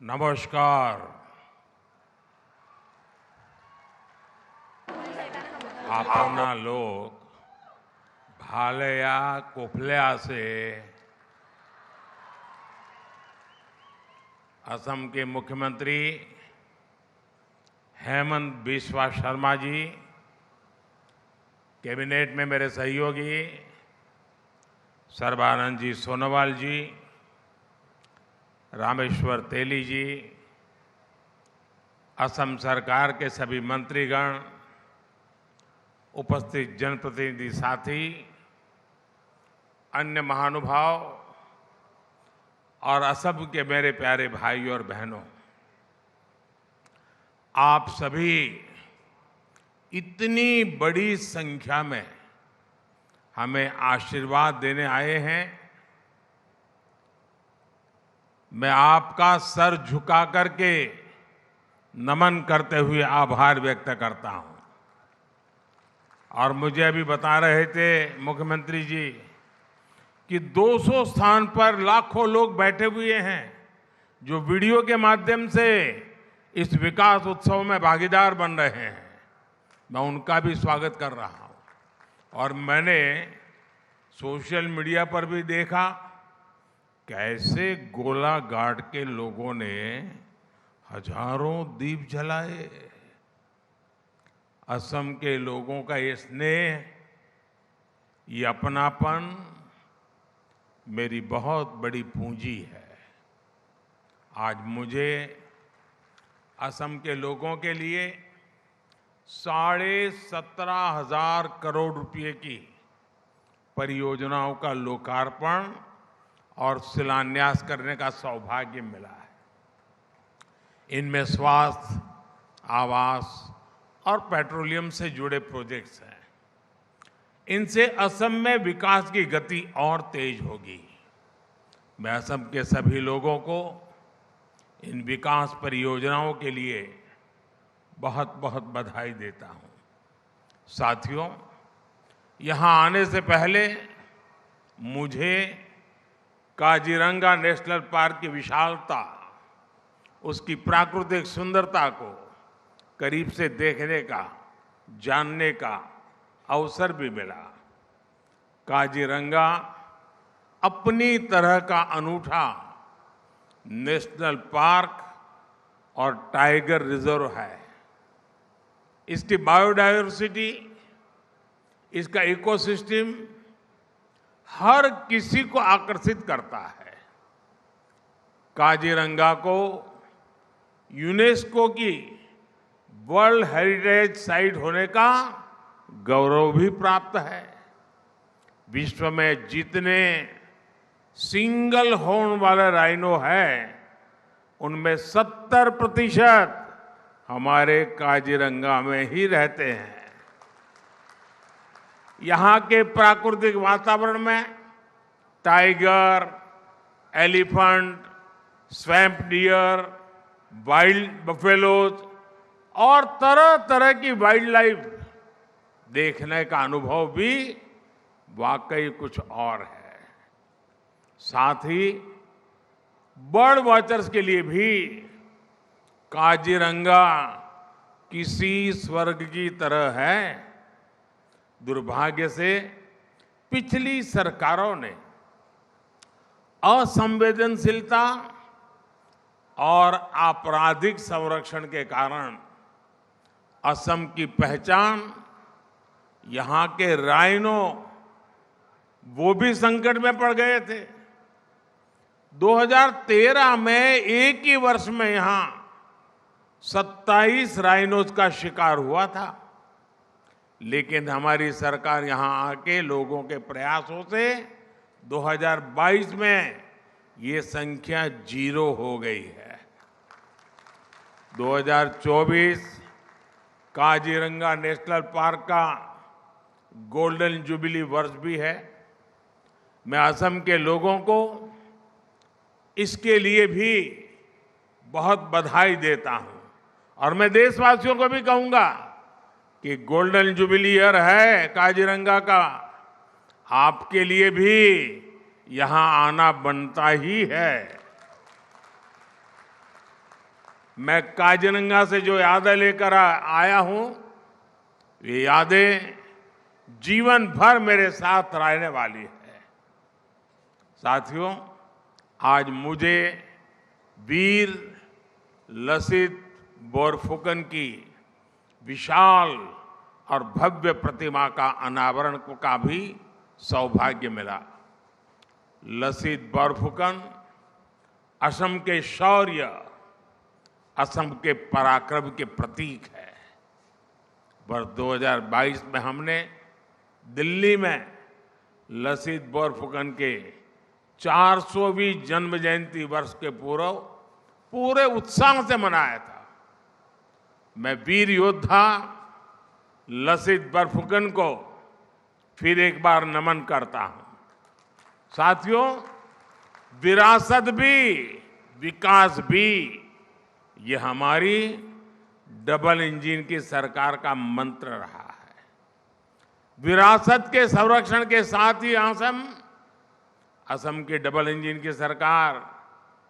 नमस्कार। आपना लोग भालया कुफल्या से असम के मुख्यमंत्री हेमंत बिस्वा शर्मा जी, कैबिनेट में मेरे सहयोगी सर्बानंद जी सोनोवाल जी, रामेश्वर तेली जी, असम सरकार के सभी मंत्रीगण, उपस्थित जनप्रतिनिधि साथी, अन्य महानुभाव और असम के मेरे प्यारे भाई और बहनों, आप सभी इतनी बड़ी संख्या में हमें आशीर्वाद देने आए हैं। मैं आपका सर झुका करके नमन करते हुए आभार व्यक्त करता हूं। और मुझे अभी बता रहे थे मुख्यमंत्री जी कि 200 स्थान पर लाखों लोग बैठे हुए हैं जो वीडियो के माध्यम से इस विकास उत्सव में भागीदार बन रहे हैं। मैं उनका भी स्वागत कर रहा हूं। और मैंने सोशल मीडिया पर भी देखा कैसे गोलाघाट के लोगों ने हजारों दीप जलाए। असम के लोगों का ये स्नेह, ये अपनापन मेरी बहुत बड़ी पूंजी है। आज मुझे असम के लोगों के लिए 17,500 करोड़ रुपए की परियोजनाओं का लोकार्पण और शिलान्यास करने का सौभाग्य मिला है। इनमें स्वास्थ्य, आवास और पेट्रोलियम से जुड़े प्रोजेक्ट्स हैं। इनसे असम में विकास की गति और तेज होगी। मैं असम के सभी लोगों को इन विकास परियोजनाओं के लिए बहुत बहुत बधाई देता हूं। साथियों, यहां आने से पहले मुझे काजीरंगा नेशनल पार्क की विशालता, उसकी प्राकृतिक सुंदरता को करीब से देखने का, जानने का अवसर भी मिला। काजीरंगा अपनी तरह का अनूठा नेशनल पार्क और टाइगर रिजर्व है। इसकी बायोडायवर्सिटी, इसका इकोसिस्टम हर किसी को आकर्षित करता है। काजीरंगा को यूनेस्को की वर्ल्ड हेरिटेज साइट होने का गौरव भी प्राप्त है। विश्व में जितने सिंगल हॉर्न वाले राइनो हैं, उनमें 70% हमारे काजीरंगा में ही रहते हैं। यहां के प्राकृतिक वातावरण में tiger, elephant, swamp dear, wild buffaloes और तरह तरह की वाइल्ड लाइफ देखने का अनुभव भी वाकई कुछ और है। साथ ही बर्ड वॉचर्स के लिए भी काजीरंगा किसी स्वर्ग की तरह है। दुर्भाग्य से पिछली सरकारों ने असंवेदनशीलता और आपराधिक संरक्षण के कारण असम की पहचान, यहां के राइनो, वो भी संकट में पड़ गए थे। 2013 में एक ही वर्ष में यहां 27 राइनोज का शिकार हुआ था। लेकिन हमारी सरकार यहां आके लोगों के प्रयासों से 2022 में ये संख्या 0 हो गई है। 2024 काजीरंगा नेशनल पार्क का गोल्डन जुबली वर्ष भी है। मैं असम के लोगों को इसके लिए भी बहुत बधाई देता हूं। और मैं देशवासियों को भी कहूंगा कि गोल्डन जुबली ईयर है काजीरंगा का, आपके लिए भी यहां आना बनता ही है। मैं काजीरंगा से जो यादें लेकर आया हूं, ये यादें जीवन भर मेरे साथ रहने वाली है। साथियों, आज मुझे वीर लसित बोरफुकन की विशाल और भव्य प्रतिमा का अनावरण का भी सौभाग्य मिला। लसित बोरफुकन असम के शौर्य, असम के पराक्रम के प्रतीक है। वर्ष 2022 में हमने दिल्ली में लसित बोरफुकन के 400वीं जन्म जयंती वर्ष के पूर्व पूरे उत्साह से मनाया था। मैं वीर योद्धा लसित बोरफुकन को फिर एक बार नमन करता हूं। साथियों, विरासत भी विकास भी, ये हमारी डबल इंजन की सरकार का मंत्र रहा है। विरासत के संरक्षण के साथ ही असम की डबल इंजन की सरकार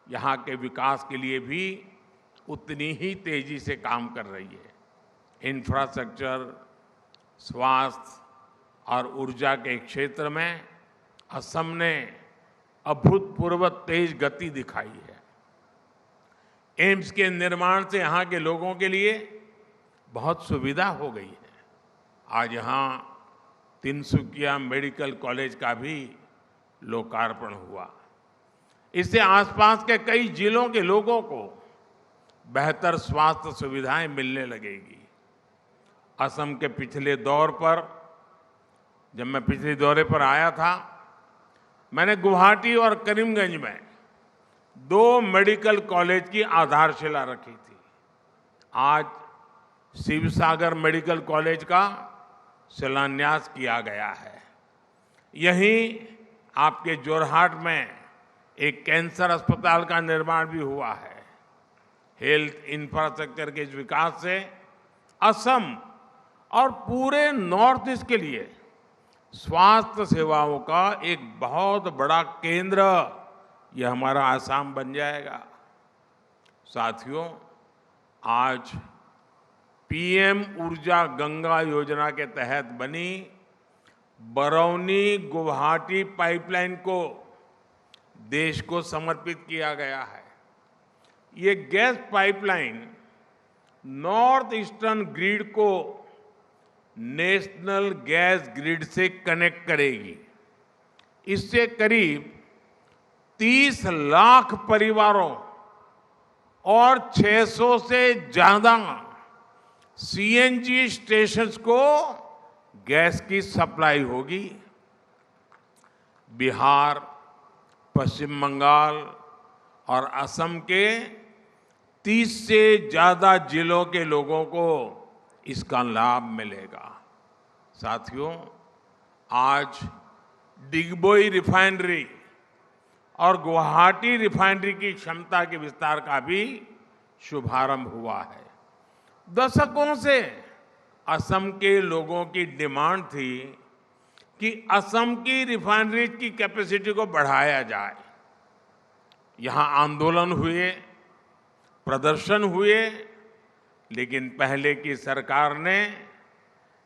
यहां के विकास के लिए भी उतनी ही तेजी से काम कर रही है। इंफ्रास्ट्रक्चर, स्वास्थ्य और ऊर्जा के क्षेत्र में असम ने अभूतपूर्व तेज गति दिखाई है। एम्स के निर्माण से यहां के लोगों के लिए बहुत सुविधा हो गई है। आज यहां तिनसुकिया मेडिकल कॉलेज का भी लोकार्पण हुआ। इससे आसपास के कई जिलों के लोगों को बेहतर स्वास्थ्य सुविधाएं मिलने लगेगी। असम के पिछले दौर पर, जब मैं पिछले दौरे पर आया था, मैंने गुवाहाटी और करीमगंज में 2 मेडिकल कॉलेज की आधारशिला रखी थी। आज शिवसागर मेडिकल कॉलेज का शिलान्यास किया गया है। यहीं आपके जोरहाट में एक कैंसर अस्पताल का निर्माण भी हुआ है। हेल्थ इंफ्रास्ट्रक्चर के विकास से असम और पूरे नॉर्थ ईस्ट के लिए स्वास्थ्य सेवाओं का एक बहुत बड़ा केंद्र यह हमारा आसाम बन जाएगा। साथियों, आज पीएम ऊर्जा गंगा योजना के तहत बनी बरौनी गुवाहाटी पाइपलाइन को देश को समर्पित किया गया है। ये gas pipeline north eastern grid को नेशनल गैस ग्रिड से कनेक्ट करेगी। इससे करीब 30 लाख परिवारों और 600 से ज्यादा सीएनजी स्टेशंस को गैस की सप्लाई होगी। बिहार, पश्चिम बंगाल और असम के 30 से ज्यादा जिलों के लोगों को इसका लाभ मिलेगा। साथियों, आज डिगबोई रिफाइनरी और गुवाहाटी रिफाइनरी की क्षमता के विस्तार का भी शुभारंभ हुआ है। दशकों से असम के लोगों की डिमांड थी कि असम की रिफाइनरी की कैपेसिटी को बढ़ाया जाए। यहां आंदोलन हुए, प्रदर्शन हुए, लेकिन पहले की सरकार ने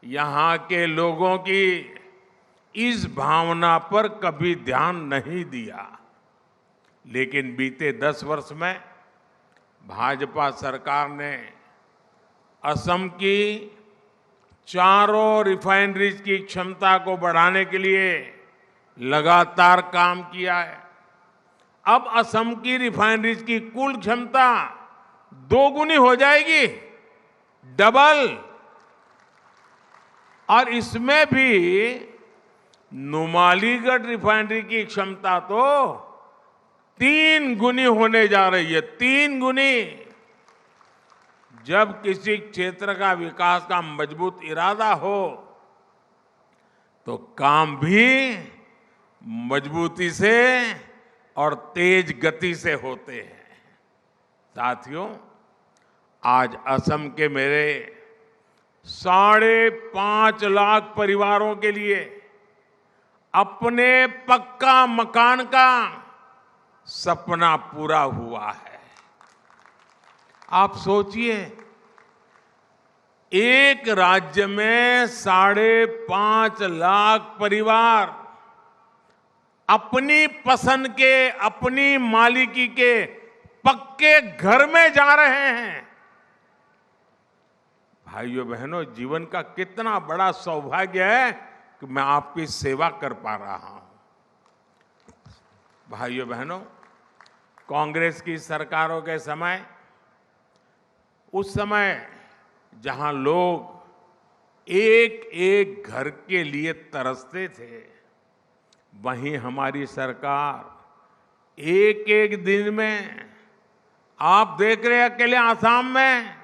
यहां के लोगों की इस भावना पर कभी ध्यान नहीं दिया। लेकिन बीते 10 वर्ष में भाजपा सरकार ने असम की चारों रिफाइनरीज की क्षमता को बढ़ाने के लिए लगातार काम किया है। अब असम की रिफाइनरीज की कुल क्षमता 2 गुनी हो जाएगी, डबल। और इसमें भी नुमालीगढ़ रिफाइनरी की क्षमता तो 3 गुनी होने जा रही है, 3 गुनी। जब किसी क्षेत्र का विकास का मजबूत इरादा हो तो काम भी मजबूती से और तेज गति से होते हैं। साथियों, आज असम के मेरे 5.5 लाख परिवारों के लिए अपने पक्का मकान का सपना पूरा हुआ है। आप सोचिए, एक राज्य में 5.5 लाख परिवार अपनी पसंद के, अपनी मालिकी के पक्के घर में जा रहे हैं। भाइयों बहनों, जीवन का कितना बड़ा सौभाग्य है कि मैं आपकी सेवा कर पा रहा हूं। भाइयों बहनों, कांग्रेस की सरकारों के समय, उस समय जहां लोग एक एक घर के लिए तरसते थे, वहीं हमारी सरकार एक एक दिन में, आप देख रहे हैं अकेले आसाम में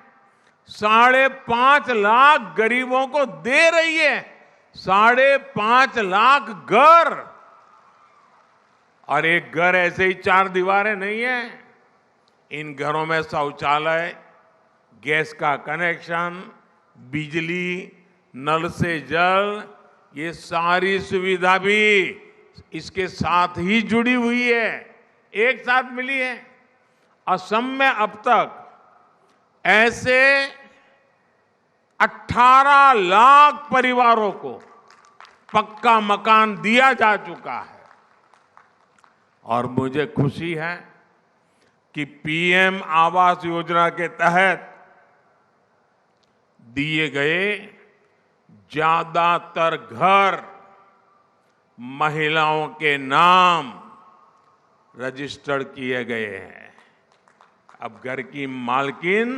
5.5 लाख गरीबों को दे रही है। 5.5 लाख घर। और एक घर ऐसे ही 4 दीवारें नहीं है। इन घरों में शौचालय, गैस का कनेक्शन, बिजली, नल से जल, ये सारी सुविधा भी इसके साथ ही जुड़ी हुई है, एक साथ मिली है। असम में अब तक ऐसे 18 लाख परिवारों को पक्का मकान दिया जा चुका है। और मुझे खुशी है कि पीएम आवास योजना के तहत दिए गए ज्यादातर घर महिलाओं के नाम रजिस्टर्ड किए गए हैं। अब घर की मालकिन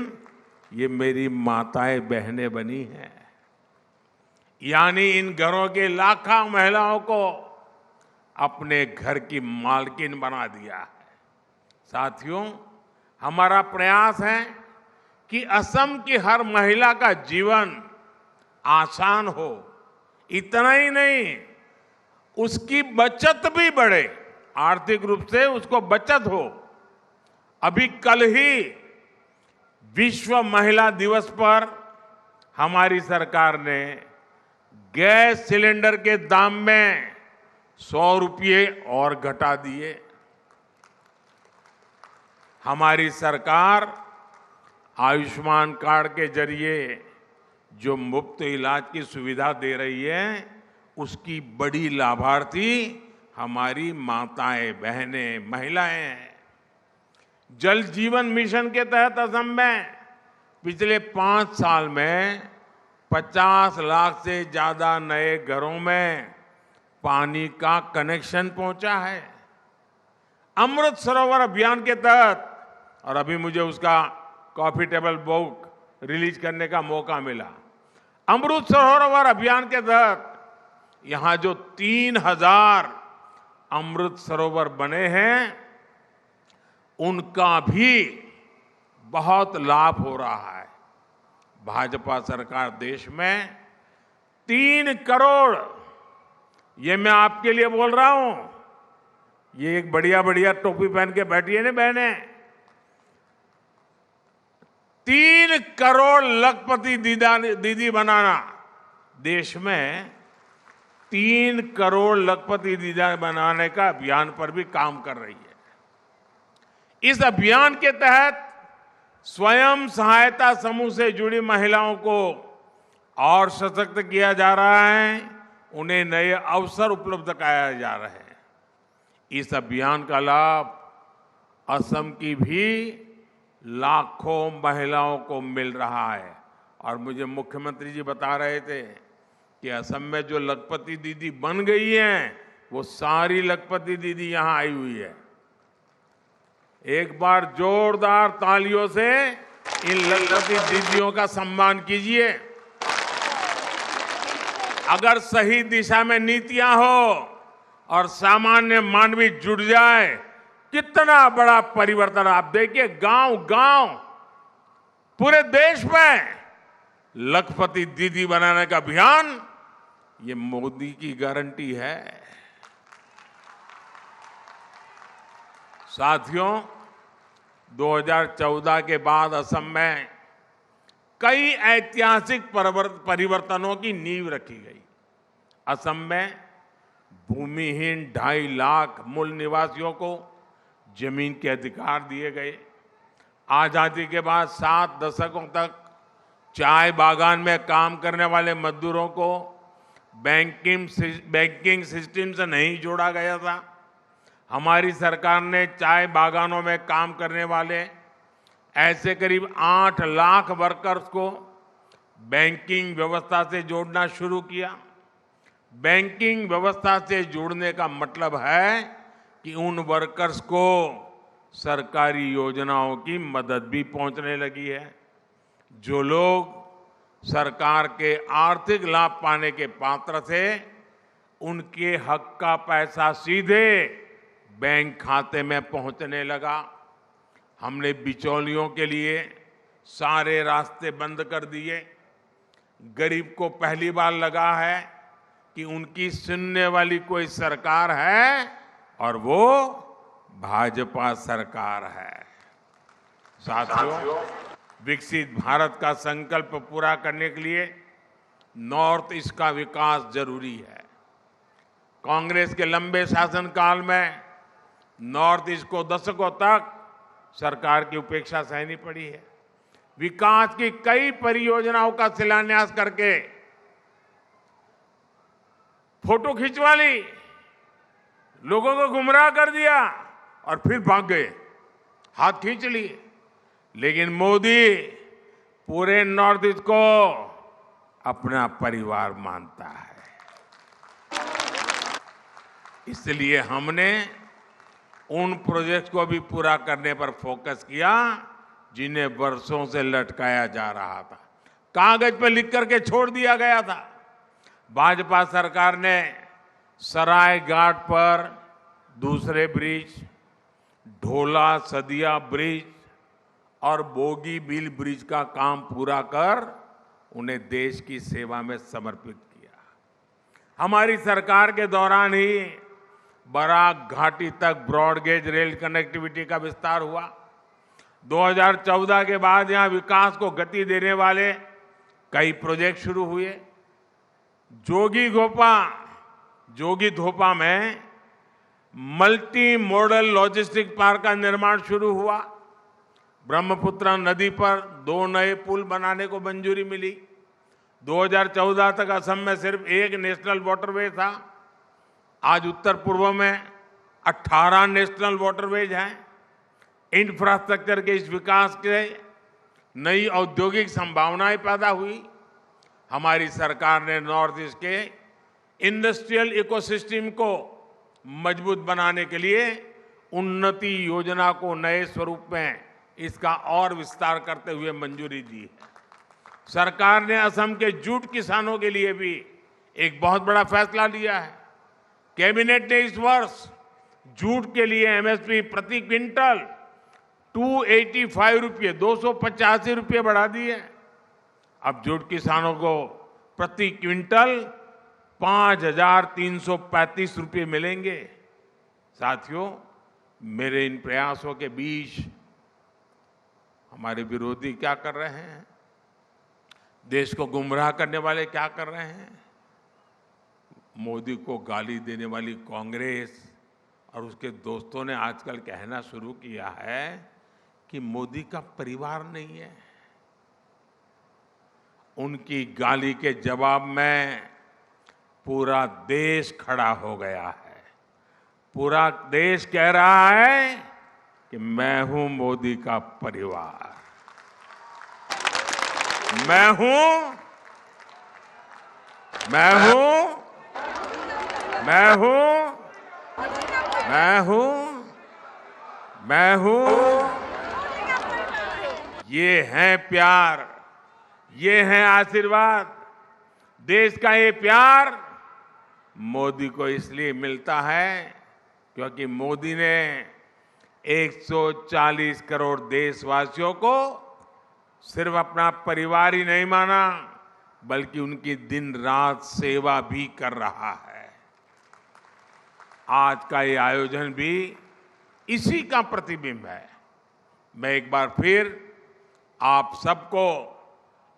ये मेरी माताएं बहनें बनी हैं। यानी इन घरों के लाखों महिलाओं को अपने घर की मालकिन बना दिया है। साथियों, हमारा प्रयास है कि असम की हर महिला का जीवन आसान हो। इतना ही नहीं, उसकी बचत भी बढ़े, आर्थिक रूप से उसको बचत हो। अभी कल ही विश्व महिला दिवस पर हमारी सरकार ने गैस सिलेंडर के दाम में 100 रुपये और घटा दिए। हमारी सरकार आयुष्मान कार्ड के जरिए जो मुफ्त इलाज की सुविधा दे रही है, उसकी बड़ी लाभार्थी हमारी माताएं, बहनें, महिलाएं हैं। जल जीवन मिशन के तहत असम में पिछले 5 साल में 50 लाख से ज्यादा नए घरों में पानी का कनेक्शन पहुंचा है। अमृत सरोवर अभियान के तहत, और अभी मुझे उसका कॉफी टेबल बुक रिलीज करने का मौका मिला। अमृत सरोवर अभियान के तहत यहां जो 3000 अमृत सरोवर बने हैं, उनका भी बहुत लाभ हो रहा है। भाजपा सरकार देश में 3 करोड़, ये मैं आपके लिए बोल रहा हूं, ये एक बढ़िया बढ़िया टोपी पहन के बैठी है ना बहने, 3 करोड़ लखपति दीदी बनाना, देश में 3 करोड़ लखपति दीदी बनाने का अभियान पर भी काम कर रही है। इस अभियान के तहत स्वयं सहायता समूह से जुड़ी महिलाओं को और सशक्त किया जा रहा है, उन्हें नए अवसर उपलब्ध कराए जा रहे हैं। इस अभियान का लाभ असम की भी लाखों महिलाओं को मिल रहा है। और मुझे मुख्यमंत्री जी बता रहे थे कि असम में जो लखपति दीदी बन गई हैं, वो सारी लखपति दीदी यहां आई हुई है। एक बार जोरदार तालियों से इन लखपति दीदियों का सम्मान कीजिए। अगर सही दिशा में नीतियां हो और सामान्य मानवी जुट जाए, कितना बड़ा परिवर्तन। आप देखिए, गांव गांव पूरे देश में लखपति दीदी बनाने का अभियान, ये मोदी की गारंटी है। साथियों, 2014 के बाद असम में कई ऐतिहासिक परिवर्तनों की नींव रखी गई। असम में भूमिहीन 2.5 लाख मूल निवासियों को जमीन के अधिकार दिए गए। आजादी के बाद 7 दशकों तक चाय बागान में काम करने वाले मजदूरों को बैंकिंग सिस्टम से नहीं जोड़ा गया था। हमारी सरकार ने चाय बागानों में काम करने वाले ऐसे करीब 8 लाख वर्कर्स को बैंकिंग व्यवस्था से जोड़ना शुरू किया। बैंकिंग व्यवस्था से जोड़ने का मतलब है कि उन वर्कर्स को सरकारी योजनाओं की मदद भी पहुंचने लगी है। जो लोग सरकार के आर्थिक लाभ पाने के पात्र थे, उनके हक का पैसा सीधे बैंक खाते में पहुंचने लगा। हमने बिचौलियों के लिए सारे रास्ते बंद कर दिए। गरीब को पहली बार लगा है कि उनकी सुनने वाली कोई सरकार है और वो भाजपा सरकार है। साथियों, विकसित भारत का संकल्प पूरा करने के लिए नॉर्थ ईस्ट का विकास जरूरी है। कांग्रेस के लंबे शासनकाल में नॉर्थ ईस्ट को दशकों तक सरकार की उपेक्षा सहनी पड़ी है। विकास की कई परियोजनाओं का शिलान्यास करके फोटो खिंचवा ली, लोगों को गुमराह कर दिया और फिर भाग गए, हाथ खींच लिए। लेकिन मोदी पूरे नॉर्थ ईस्ट को अपना परिवार मानता है। इसलिए हमने उन प्रोजेक्ट को भी पूरा करने पर फोकस किया जिन्हें वर्षों से लटकाया जा रहा था, कागज पर लिख करके छोड़ दिया गया था। भाजपा सरकार ने सराय घाट पर दूसरे ब्रिज, ढोला सदिया ब्रिज और बोगी बिल ब्रिज का काम पूरा कर उन्हें देश की सेवा में समर्पित किया। हमारी सरकार के दौरान ही बराक घाटी तक ब्रॉडगेज रेल कनेक्टिविटी का विस्तार हुआ। 2014 के बाद यहां विकास को गति देने वाले कई प्रोजेक्ट शुरू हुए। जोगी धोपा में मल्टी मॉडल लॉजिस्टिक पार्क का निर्माण शुरू हुआ। ब्रह्मपुत्र नदी पर 2 नए पुल बनाने को मंजूरी मिली। 2014 तक असम में सिर्फ एक नेशनल वाटरवे था, आज उत्तर पूर्व में 18 नेशनल वाटरवेज हैं। इंफ्रास्ट्रक्चर के इस विकास से नई औद्योगिक संभावनाएं पैदा हुई। हमारी सरकार ने नॉर्थ ईस्ट के इंडस्ट्रियल इकोसिस्टम को मजबूत बनाने के लिए उन्नति योजना को नए स्वरूप में इसका और विस्तार करते हुए मंजूरी दी है। सरकार ने असम के जूट किसानों के लिए भी एक बहुत बड़ा फैसला लिया है। कैबिनेट ने इस वर्ष जूट के लिए एमएसपी प्रति क्विंटल 285 रुपये 285 रुपये बढ़ा दिए। अब जूट किसानों को प्रति क्विंटल 5,335 रुपये मिलेंगे। साथियों, मेरे इन प्रयासों के बीच हमारे विरोधी क्या कर रहे हैं? देश को गुमराह करने वाले क्या कर रहे हैं? मोदी को गाली देने वाली कांग्रेस और उसके दोस्तों ने आजकल कहना शुरू किया है कि मोदी का परिवार नहीं है। उनकी गाली के जवाब में पूरा देश खड़ा हो गया है। पूरा देश कह रहा है कि मैं हूं मोदी का परिवार, मैं हूं मैं हूं मैं हूं मैं हूं मैं हूं ये है प्यार, ये है आशीर्वाद। देश का ये प्यार मोदी को इसलिए मिलता है क्योंकि मोदी ने 140 करोड़ देशवासियों को सिर्फ अपना परिवार ही नहीं माना, बल्कि उनकी दिन रात सेवा भी कर रहा है। आज का ये आयोजन भी इसी का प्रतिबिंब है। मैं एक बार फिर आप सबको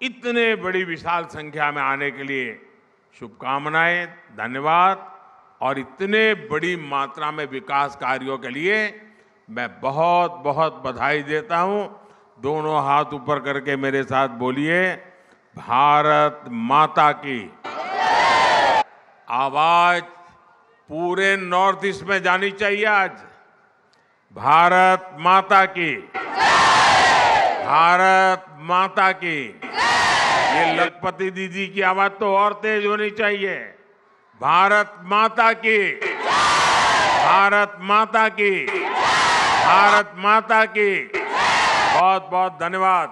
इतने बड़ी विशाल संख्या में आने के लिए शुभकामनाएं, धन्यवाद। और इतने बड़ी मात्रा में विकास कार्यों के लिए मैं बहुत बहुत बधाई देता हूं दोनों हाथ ऊपर करके मेरे साथ बोलिए, भारत माता की। आवाज पूरे नॉर्थ ईस्ट में जानी चाहिए आज। भारत माता की, भारत माता की। ये लखपति दीदी की आवाज तो और तेज होनी चाहिए। भारत माता की, भारत माता की, भारत माता की। बहुत बहुत धन्यवाद।